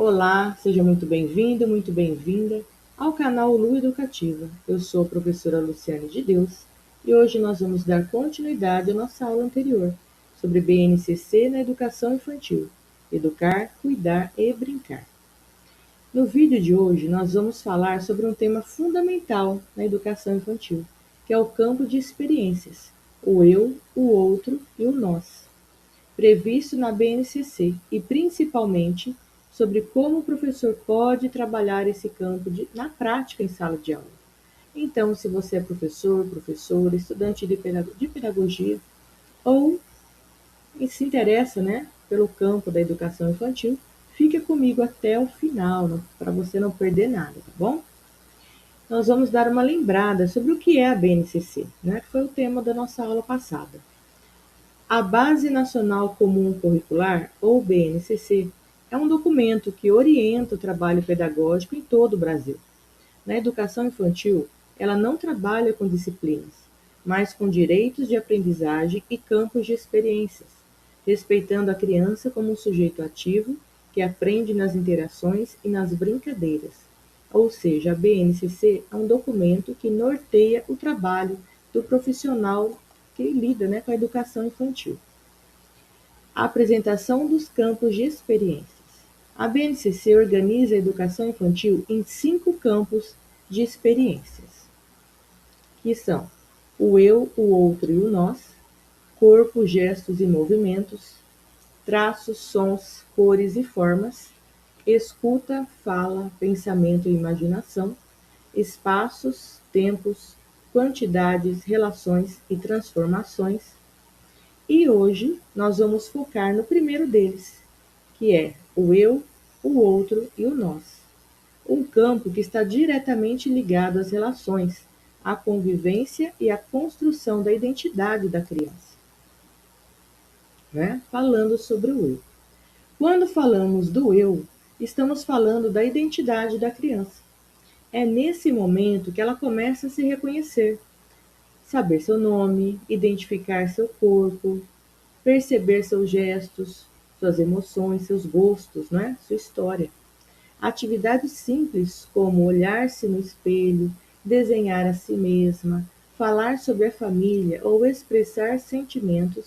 Olá, seja muito bem-vindo, muito bem-vinda ao canal Lu Educativa. Eu sou a professora Luciane de Deus e hoje nós vamos dar continuidade à nossa aula anterior sobre BNCC na educação infantil, educar, cuidar e brincar. No vídeo de hoje nós vamos falar sobre um tema fundamental na educação infantil, que é o campo de experiências, o eu, o outro e o nós, previsto na BNCC e principalmente sobre como o professor pode trabalhar esse campo na prática em sala de aula. Então, se você é professor, professora, estudante de pedagogia ou se interessa, pelo campo da educação infantil, fique comigo até o final, para você não perder nada, tá bom? Nós vamos dar uma lembrada sobre o que é a BNCC, que foi o tema da nossa aula passada. A Base Nacional Comum Curricular, ou BNCC, é um documento que orienta o trabalho pedagógico em todo o Brasil. Na educação infantil, ela não trabalha com disciplinas, mas com direitos de aprendizagem e campos de experiências, respeitando a criança como um sujeito ativo que aprende nas interações e nas brincadeiras. Ou seja, a BNCC é um documento que norteia o trabalho do profissional que lida com a educação infantil. A apresentação dos campos de experiências. A BNCC organiza a educação infantil em 5 campos de experiências, que são o eu, o outro e o nós, corpo, gestos e movimentos, traços, sons, cores e formas, escuta, fala, pensamento e imaginação, espaços, tempos, quantidades, relações e transformações. E hoje nós vamos focar no primeiro deles, que é o eu, o outro e o nós. Um campo que está diretamente ligado às relações, à convivência e à construção da identidade da criança. Falando sobre o eu. Quando falamos do eu, estamos falando da identidade da criança. É nesse momento que ela começa a se reconhecer, saber seu nome, identificar seu corpo, perceber seus gestos, suas emoções, seus gostos, sua história. Atividades simples como olhar-se no espelho, desenhar a si mesma, falar sobre a família ou expressar sentimentos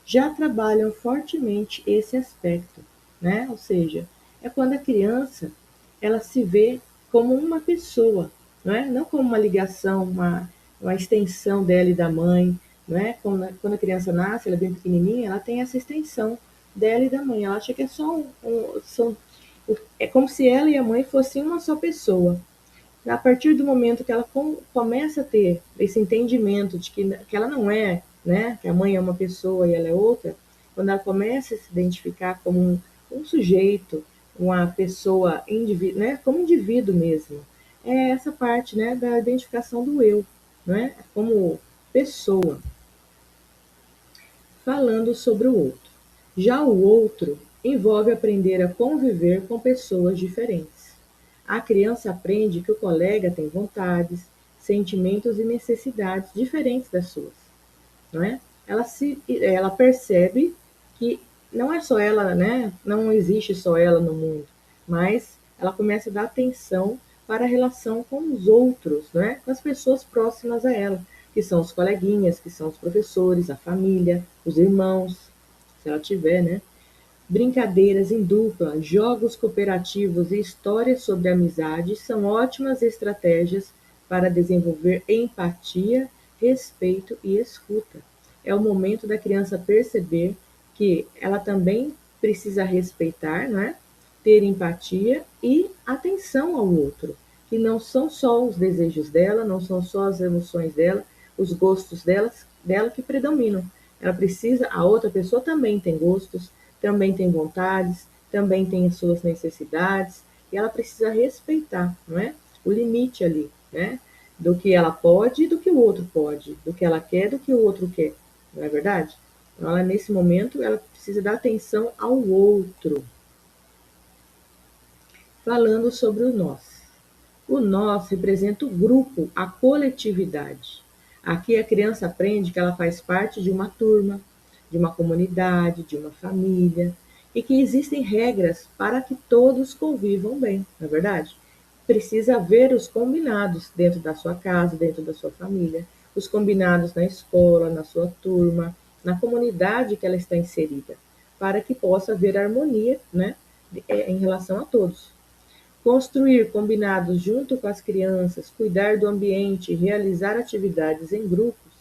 já trabalham fortemente esse aspecto, Ou seja, é quando a criança ela se vê como uma pessoa, não como uma ligação, uma extensão dela e da mãe, Quando a criança nasce, ela é bem pequenininha, ela tem essa extensão dela e da mãe. Ela acha que é é como se ela e a mãe fossem uma só pessoa. A partir do momento que ela começa a ter esse entendimento de que ela não é, que a mãe é uma pessoa e ela é outra, quando ela começa a se identificar como um sujeito, uma pessoa, como indivíduo mesmo, é essa parte, da identificação do eu, como pessoa. Falando sobre o outro. Já o outro envolve aprender a conviver com pessoas diferentes. A criança aprende que o colega tem vontades, sentimentos e necessidades diferentes das suas, Ela percebe que não é só ela, Não existe só ela no mundo, mas ela começa a dar atenção para a relação com os outros, Com as pessoas próximas a ela, que são os coleguinhas, que são os professores, a família, os irmãos, se ela tiver, Brincadeiras em dupla, jogos cooperativos e histórias sobre amizade são ótimas estratégias para desenvolver empatia, respeito e escuta. É o momento da criança perceber que ela também precisa respeitar, ter empatia e atenção ao outro, que não são só os desejos dela, não são só as emoções dela, os gostos dela que predominam. Ela precisa, a outra pessoa também tem gostos, também tem vontades, também tem as suas necessidades, e ela precisa respeitar, o limite ali, do que ela pode e do que o outro pode, do que ela quer do que o outro quer, não é verdade? Então, ela, nesse momento, ela precisa dar atenção ao outro. Falando sobre o nós. O nós representa o grupo, a coletividade. Aqui a criança aprende que ela faz parte de uma turma, de uma comunidade, de uma família, e que existem regras para que todos convivam bem, não é verdade? Precisa haver os combinados dentro da sua casa, dentro da sua família, os combinados na escola, na sua turma, na comunidade que ela está inserida, para que possa haver harmonia, né, em relação a todos. Construir combinados junto com as crianças, cuidar do ambiente, realizar atividades em grupos,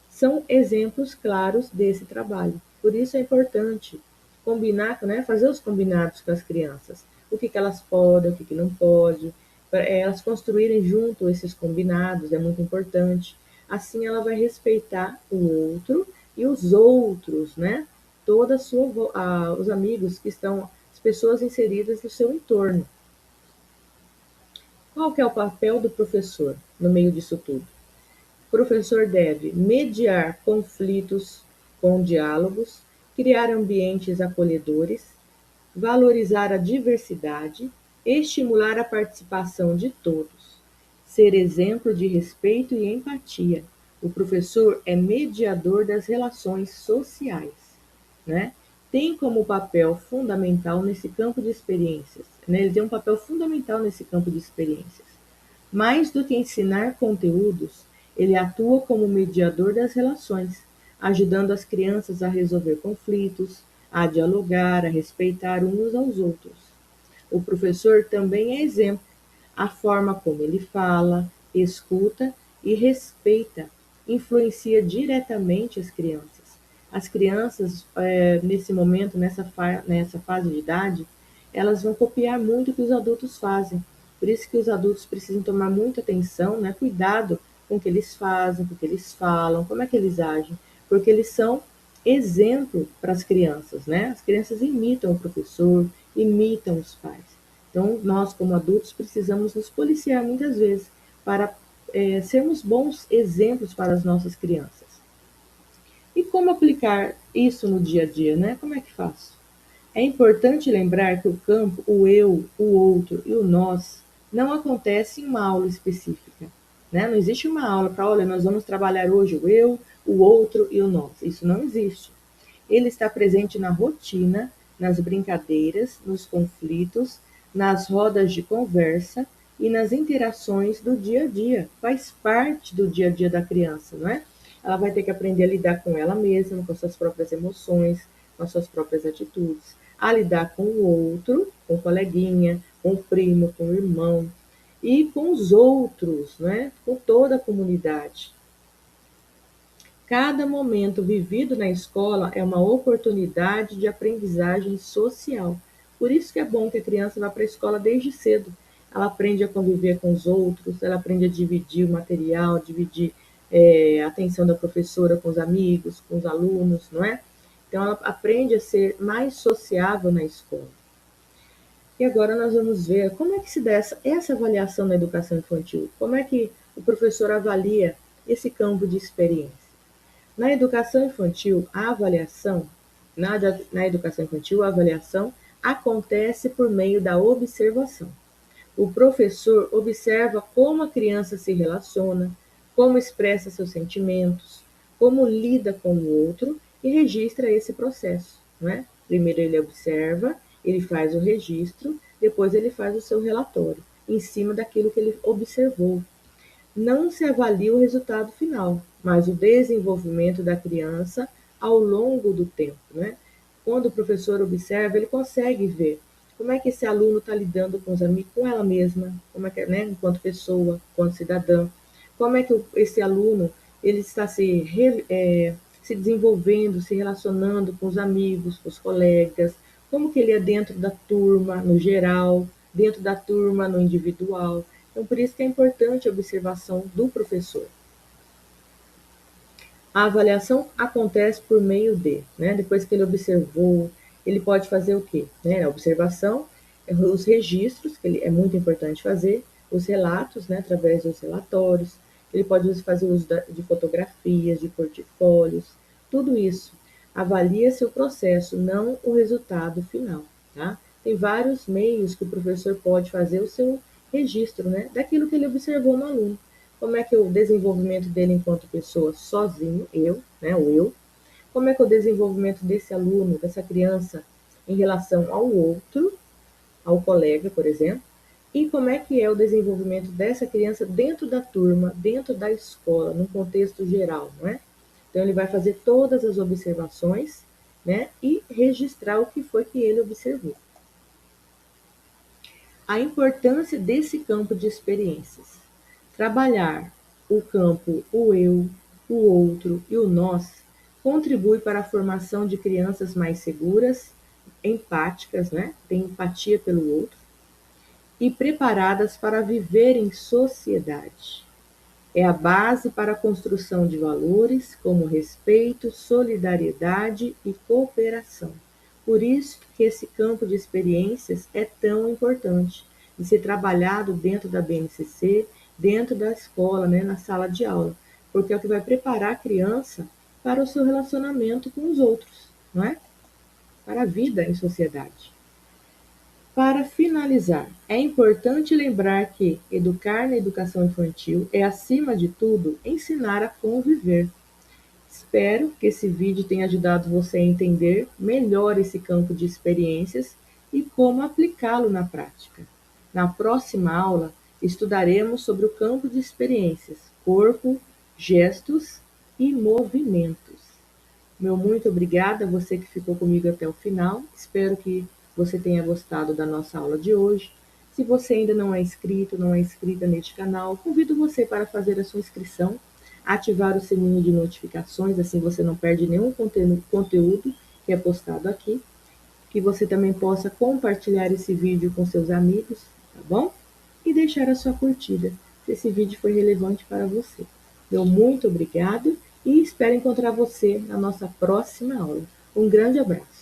são exemplos claros desse trabalho. Por isso é importante combinar, né, fazer os combinados com as crianças. O que elas podem, o que não pode, para elas construírem junto esses combinados, é muito importante. Assim ela vai respeitar o outro e os outros, né? Toda a sua, os amigos que estão, as pessoas inseridas no seu entorno. Qual que é o papel do professor no meio disso tudo? O professor deve mediar conflitos com diálogos, criar ambientes acolhedores, valorizar a diversidade, estimular a participação de todos, ser exemplo de respeito e empatia. O professor é mediador das relações sociais, né? Tem como papel fundamental nesse campo de experiências, né? Ele tem um papel fundamental nesse campo de experiências. Mais do que ensinar conteúdos, ele atua como mediador das relações, ajudando as crianças a resolver conflitos, a dialogar, a respeitar uns aos outros. O professor também é exemplo. A forma como ele fala, escuta e respeita influencia diretamente as crianças. As crianças, nesse momento, nessa fase de idade, elas vão copiar muito o que os adultos fazem. Por isso que os adultos precisam tomar muita atenção, né? Cuidado com o que eles fazem, com o que eles falam, como é que eles agem, porque eles são exemplo para as crianças, né? As crianças imitam o professor, imitam os pais. Então, nós, como adultos, precisamos nos policiar muitas vezes para sermos bons exemplos para as nossas crianças. E como aplicar isso no dia a dia, né? Como é que faço? É importante lembrar que o campo, o eu, o outro e o nós não acontece em uma aula específica, né? Não existe uma aula para, olha, nós vamos trabalhar hoje o eu, o outro e o nós. Isso não existe. Ele está presente na rotina, nas brincadeiras, nos conflitos, nas rodas de conversa e nas interações do dia a dia. Faz parte do dia a dia da criança, não é? Ela vai ter que aprender a lidar com ela mesma, com suas próprias emoções, com as suas próprias atitudes, a lidar com o outro, com o coleguinha, com o primo, com o irmão e com os outros, né? Com toda a comunidade. Cada momento vivido na escola é uma oportunidade de aprendizagem social. Por isso que é bom que a criança vá para a escola desde cedo. Ela aprende a conviver com os outros, ela aprende a dividir o material, dividir a atenção da professora com os amigos, com os alunos, não é? Então, ela aprende a ser mais sociável na escola. E agora nós vamos ver como é que se dá essa avaliação na educação infantil. Como é que o professor avalia esse campo de experiência? Na educação infantil, na educação infantil, a avaliação acontece por meio da observação. O professor observa como a criança se relaciona, como expressa seus sentimentos, como lida com o outro e registra esse processo, não é? Primeiro ele observa, ele faz o registro, depois ele faz o seu relatório, em cima daquilo que ele observou. Não se avalia o resultado final, mas o desenvolvimento da criança ao longo do tempo, né? Quando o professor observa, ele consegue ver como é que esse aluno está lidando com os amigos, com ela mesma, como é que, né, enquanto pessoa, enquanto cidadão, como é que esse aluno ele está se desenvolvendo, se relacionando com os amigos, com os colegas, como que ele é dentro da turma, no geral, dentro da turma, no individual. Então, por isso que é importante a observação do professor. A avaliação acontece por meio de, né? Depois que ele observou, ele pode fazer o quê? Né? A observação, os registros, que é muito importante fazer, os relatos, né? Através dos relatórios, ele pode fazer uso de fotografias, de portfólios, tudo isso. Avalia-se o processo, não o resultado final, tá? Tem vários meios que o professor pode fazer o seu registro, né? Daquilo que ele observou no aluno. Como é que é o desenvolvimento dele enquanto pessoa sozinho, eu, né, o eu, como é que é o desenvolvimento desse aluno, dessa criança, em relação ao outro, ao colega, por exemplo, e como é que é o desenvolvimento dessa criança dentro da turma, dentro da escola, num contexto geral, não é? Então, ele vai fazer todas as observações, né, e registrar o que foi que ele observou. A importância desse campo de experiências. Trabalhar o campo o eu, o outro e o nós contribui para a formação de crianças mais seguras, empáticas, né? Tem empatia pelo outro e preparadas para viver em sociedade. É a base para a construção de valores como respeito, solidariedade e cooperação. Por isso que esse campo de experiências é tão importante de ser trabalhado dentro da BNCC, dentro da escola, né, na sala de aula, porque é o que vai preparar a criança para o seu relacionamento com os outros, não é? Para a vida em sociedade. Para finalizar, é importante lembrar que educar na educação infantil é, acima de tudo, ensinar a conviver. Espero que esse vídeo tenha ajudado você a entender melhor esse campo de experiências e como aplicá-lo na prática. Na próxima aula, estudaremos sobre o campo de experiências, corpo, gestos e movimentos. Meu muito obrigada a você que ficou comigo até o final. Espero que você tenha gostado da nossa aula de hoje. Se você ainda não é inscrito, não é inscrita neste canal, convido você para fazer a sua inscrição, ativar o sininho de notificações, assim você não perde nenhum conteúdo que é postado aqui. Que você também possa compartilhar esse vídeo com seus amigos, tá bom? E deixar a sua curtida, se esse vídeo foi relevante para você. Meu muito obrigado e espero encontrar você na nossa próxima aula. Um grande abraço!